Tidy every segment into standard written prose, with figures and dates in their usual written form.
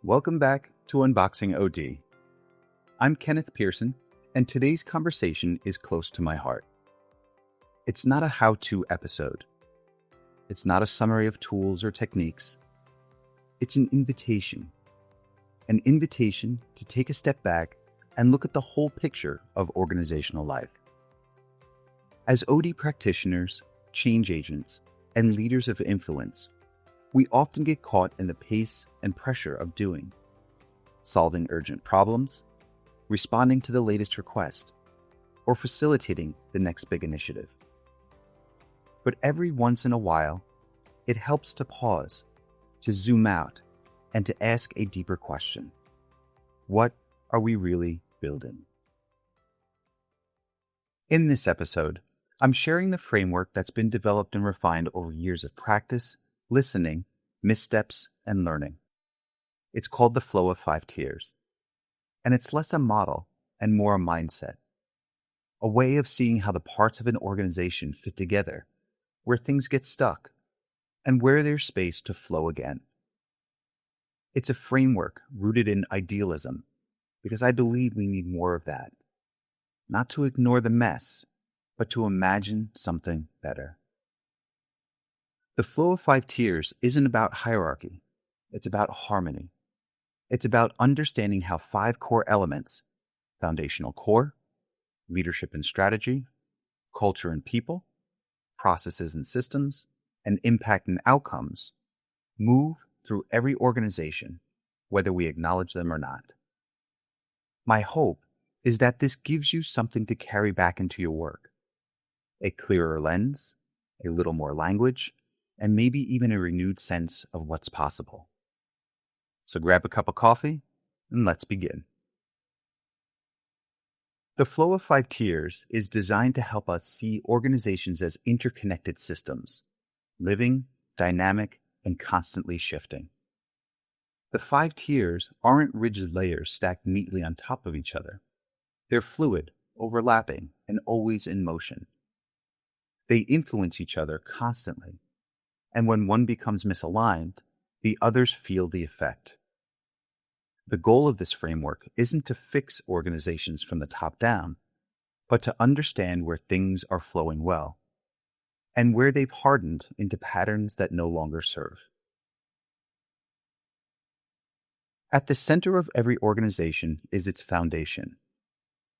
Welcome back to Unboxing OD. I'm Kenneth Pearson, and today's conversation is close to my heart. It's not a how-to episode. It's not a summary of tools or techniques. It's an invitation to take a step back and look at the whole picture of organizational life. As OD practitioners, change agents, and leaders of influence, we often get caught in the pace and pressure of doing, solving urgent problems, responding to the latest request, or facilitating the next big initiative. But every once in a while, it helps to pause, to zoom out, and to ask a deeper question. What are we really building? In this episode, I'm sharing the framework that's been developed and refined over years of practice, listening, missteps, and learning. It's called the Flow of 5 Tiers, and it's less a model and more a mindset, a way of seeing how the parts of an organization fit together, where things get stuck, and where there's space to flow again. It's a framework rooted in idealism, because I believe we need more of that, not to ignore the mess, but to imagine something better. The Flow of 5 Tiers isn't about hierarchy. It's about harmony. It's about understanding how 5 core elements, foundational core, leadership and strategy, culture and people, processes and systems, and impact and outcomes, move through every organization, whether we acknowledge them or not. My hope is that this gives you something to carry back into your work. A clearer lens, a little more language, and maybe even a renewed sense of what's possible. So grab a cup of coffee and let's begin. The Flow of 5 Tiers is designed to help us see organizations as interconnected systems, living, dynamic, and constantly shifting. The 5 tiers aren't rigid layers stacked neatly on top of each other. They're fluid, overlapping, and always in motion. They influence each other constantly, and when one becomes misaligned, the others feel the effect. The goal of this framework isn't to fix organizations from the top down, but to understand where things are flowing well, and where they've hardened into patterns that no longer serve. At the center of every organization is its foundation,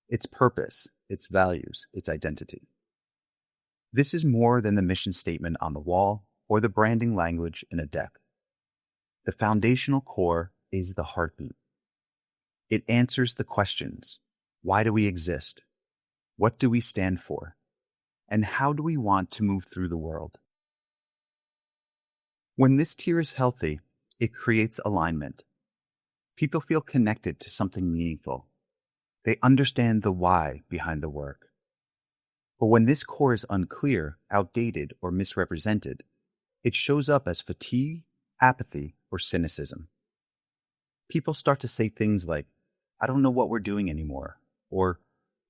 its purpose, its values, its identity. This is more than the mission statement on the wall or the branding language in a deck. The foundational core is the heartbeat. It answers the questions: why do we exist? What do we stand for? And how do we want to move through the world? When this tier is healthy, it creates alignment. People feel connected to something meaningful. They understand the why behind the work. But when this core is unclear, outdated, or misrepresented, it shows up as fatigue, apathy, or cynicism. People start to say things like, "I don't know what we're doing anymore," or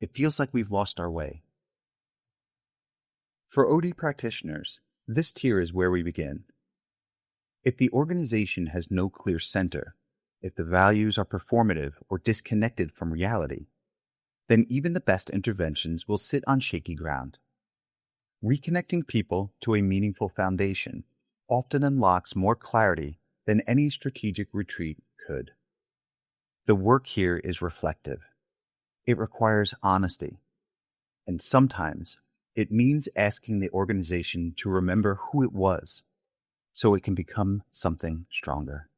"It feels like we've lost our way." For OD practitioners, this tier is where we begin. If the organization has no clear center, if the values are performative or disconnected from reality, then even the best interventions will sit on shaky ground. Reconnecting people to a meaningful foundation often unlocks more clarity than any strategic retreat could. The work here is reflective. It requires honesty, and sometimes it means asking the organization to remember who it was so it can become something stronger.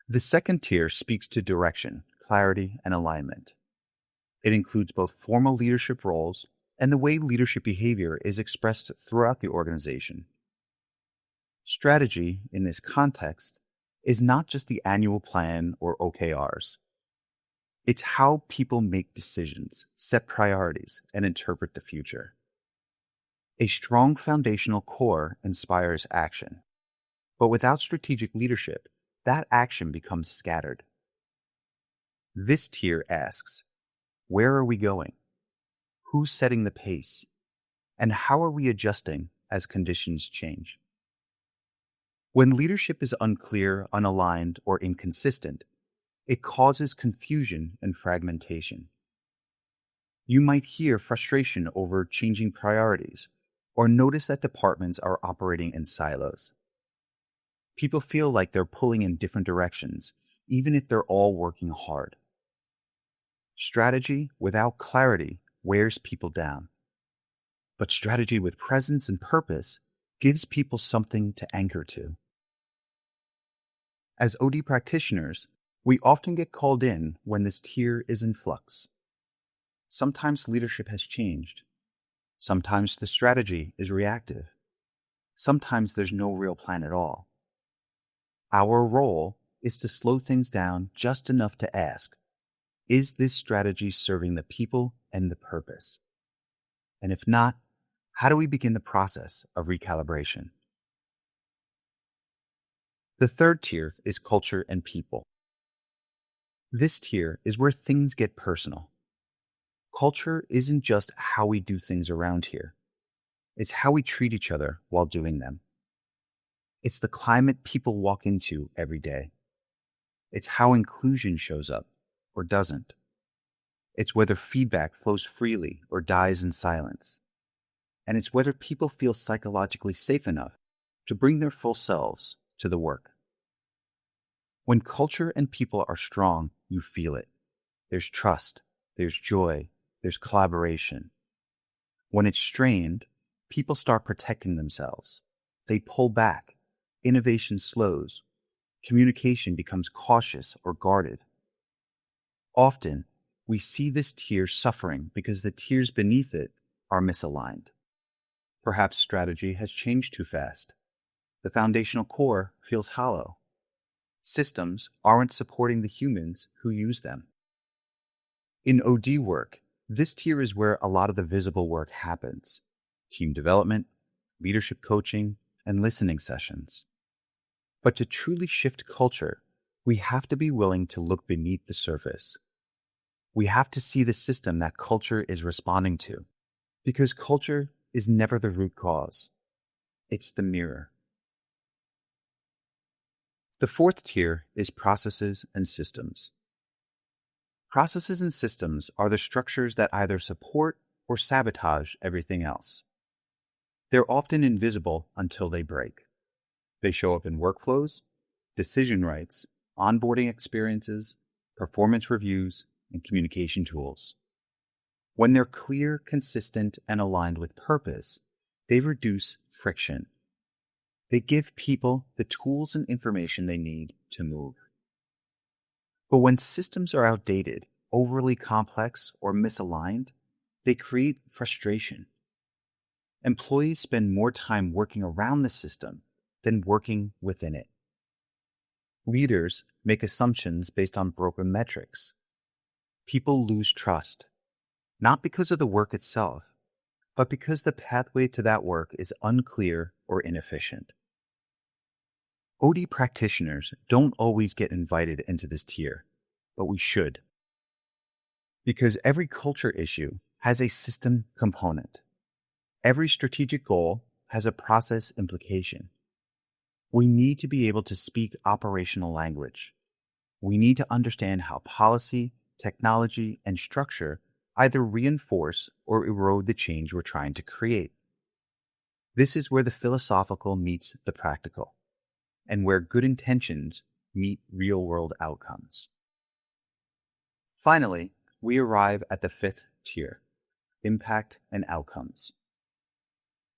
The second tier speaks to direction, clarity, and alignment. It includes both formal leadership roles and the way leadership behavior is expressed throughout the organization. Strategy, in this context, is not just the annual plan or OKRs. It's how people make decisions, set priorities, and interpret the future. A strong foundational core inspires action, but without strategic leadership, that action becomes scattered. This tier asks, where are we going? Who's setting the pace? And how are we adjusting as conditions change? When leadership is unclear, unaligned, or inconsistent, it causes confusion and fragmentation. You might hear frustration over changing priorities or notice that departments are operating in silos. People feel like they're pulling in different directions, even if they're all working hard. Strategy without clarity wears people down. But strategy with presence and purpose gives people something to anchor to. As OD practitioners, we often get called in when this tier is in flux. Sometimes leadership has changed. Sometimes the strategy is reactive. Sometimes there's no real plan at all. Our role is to slow things down just enough to ask, is this strategy serving the people and the purpose? And if not, how do we begin the process of recalibration? The third tier is culture and people. This tier is where things get personal. Culture isn't just how we do things around here. It's how we treat each other while doing them. It's the climate people walk into every day. It's how inclusion shows up or doesn't. It's whether feedback flows freely or dies in silence. And it's whether people feel psychologically safe enough to bring their full selves to the work. When culture and people are strong, you feel it. There's trust, there's joy, there's collaboration. When it's strained, people start protecting themselves. They pull back, innovation slows, communication becomes cautious or guarded. Often, we see this tier suffering because the tiers beneath it are misaligned. Perhaps strategy has changed too fast. The foundational core feels hollow. Systems aren't supporting the humans who use them. In OD work, this tier is where a lot of the visible work happens: team development, leadership coaching, and listening sessions. But to truly shift culture, we have to be willing to look beneath the surface. We have to see the system that culture is responding to, because culture is never the root cause. It's the mirror. The fourth tier is processes and systems. Processes and systems are the structures that either support or sabotage everything else. They're often invisible until they break. They show up in workflows, decision rights, onboarding experiences, performance reviews, and communication tools. When they're clear, consistent, and aligned with purpose, they reduce friction. They give people the tools and information they need to move. But when systems are outdated, overly complex, or misaligned, they create frustration. Employees spend more time working around the system than working within it. Leaders make assumptions based on broken metrics. People lose trust, not because of the work itself, but because the pathway to that work is unclear or inefficient. OD practitioners don't always get invited into this tier, but we should. Because every culture issue has a system component. Every strategic goal has a process implication. We need to be able to speak operational language. We need to understand how policy, technology, and structure either reinforce or erode the change we're trying to create. This is where the philosophical meets the practical, and where good intentions meet real-world outcomes. Finally, we arrive at the fifth tier: impact and outcomes.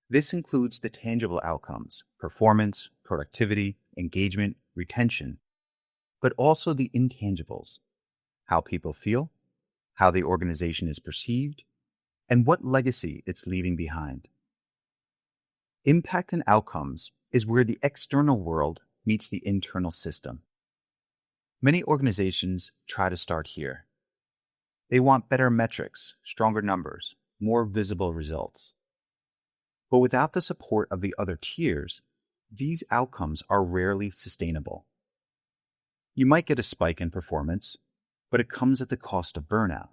This includes the tangible outcomes: performance, productivity, engagement, retention, but also the intangibles: how people feel, how the organization is perceived, and what legacy it's leaving behind. Impact and outcomes is where the external world meets the internal system. Many organizations try to start here. They want better metrics, stronger numbers, more visible results. But without the support of the other tiers, these outcomes are rarely sustainable. You might get a spike in performance, but it comes at the cost of burnout.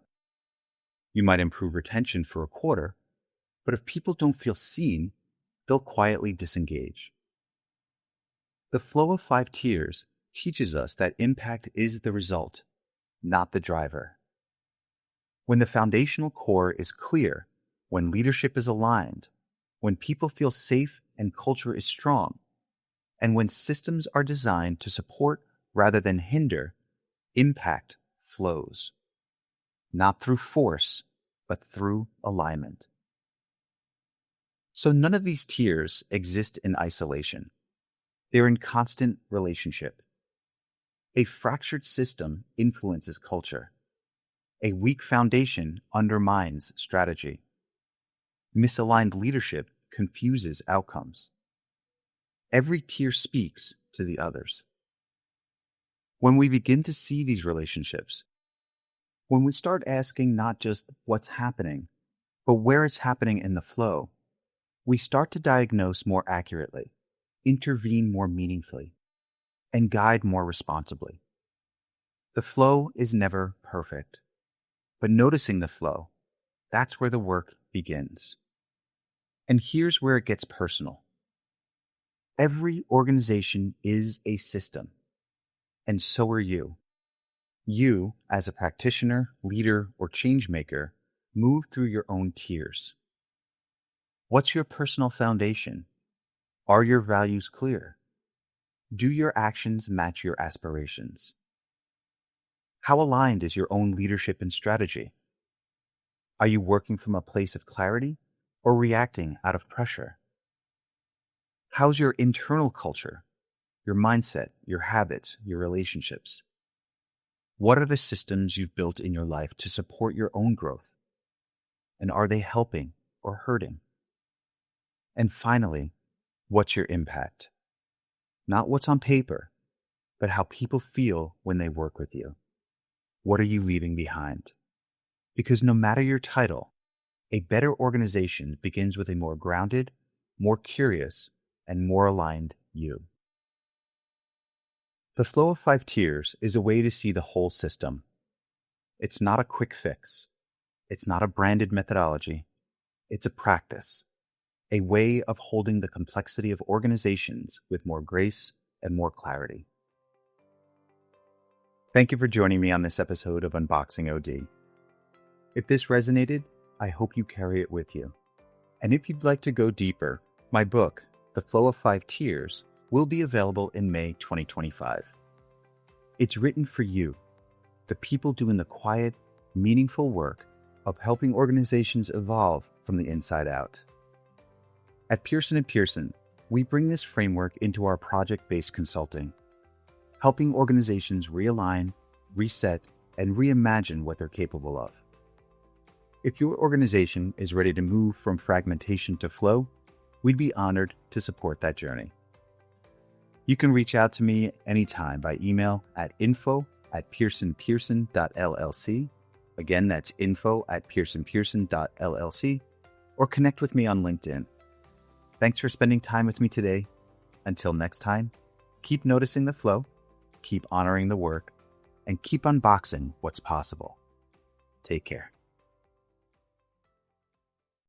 You might improve retention for a quarter, but if people don't feel seen, they'll quietly disengage. The flow of 5 tiers teaches us that impact is the result, not the driver. When the foundational core is clear, when leadership is aligned, when people feel safe and culture is strong, and when systems are designed to support rather than hinder, impact flows. Not through force, but through alignment. So none of these tiers exist in isolation. They're in constant relationship. A fractured system influences culture. A weak foundation undermines strategy. Misaligned leadership confuses outcomes. Every tier speaks to the others. When we begin to see these relationships, when we start asking not just what's happening, but where it's happening in the flow, we start to diagnose more accurately, intervene more meaningfully, and guide more responsibly. The flow is never perfect, but noticing the flow, that's where the work begins. And here's where it gets personal. Every organization is a system, and so are you. You, as a practitioner, leader, or change maker, move through your own tiers. What's your personal foundation? Are your values clear? Do your actions match your aspirations? How aligned is your own leadership and strategy? Are you working from a place of clarity or reacting out of pressure? How's your internal culture, your mindset, your habits, your relationships? What are the systems you've built in your life to support your own growth? And are they helping or hurting? And finally, what's your impact? Not what's on paper, but how people feel when they work with you. What are you leaving behind? Because no matter your title, a better organization begins with a more grounded, more curious, and more aligned you. The flow of 5 tiers is a way to see the whole system. It's not a quick fix. It's not a branded methodology. It's a practice, a way of holding the complexity of organizations with more grace and more clarity. Thank you for joining me on this episode of Unboxing OD. If this resonated, I hope you carry it with you. And if you'd like to go deeper, my book, The Flow of 5 Tiers, will be available in May 2025. It's written for you, the people doing the quiet, meaningful work of helping organizations evolve from the inside out. At Pearson & Pearson, we bring this framework into our project-based consulting, helping organizations realign, reset, and reimagine what they're capable of. If your organization is ready to move from fragmentation to flow, we'd be honored to support that journey. You can reach out to me anytime by email at info@pearsonpearson.llc. Again, that's info@pearsonpearson.llc, or connect with me on LinkedIn. Thanks for spending time with me today. Until next time, keep noticing the flow, keep honoring the work, and keep unboxing what's possible. Take care.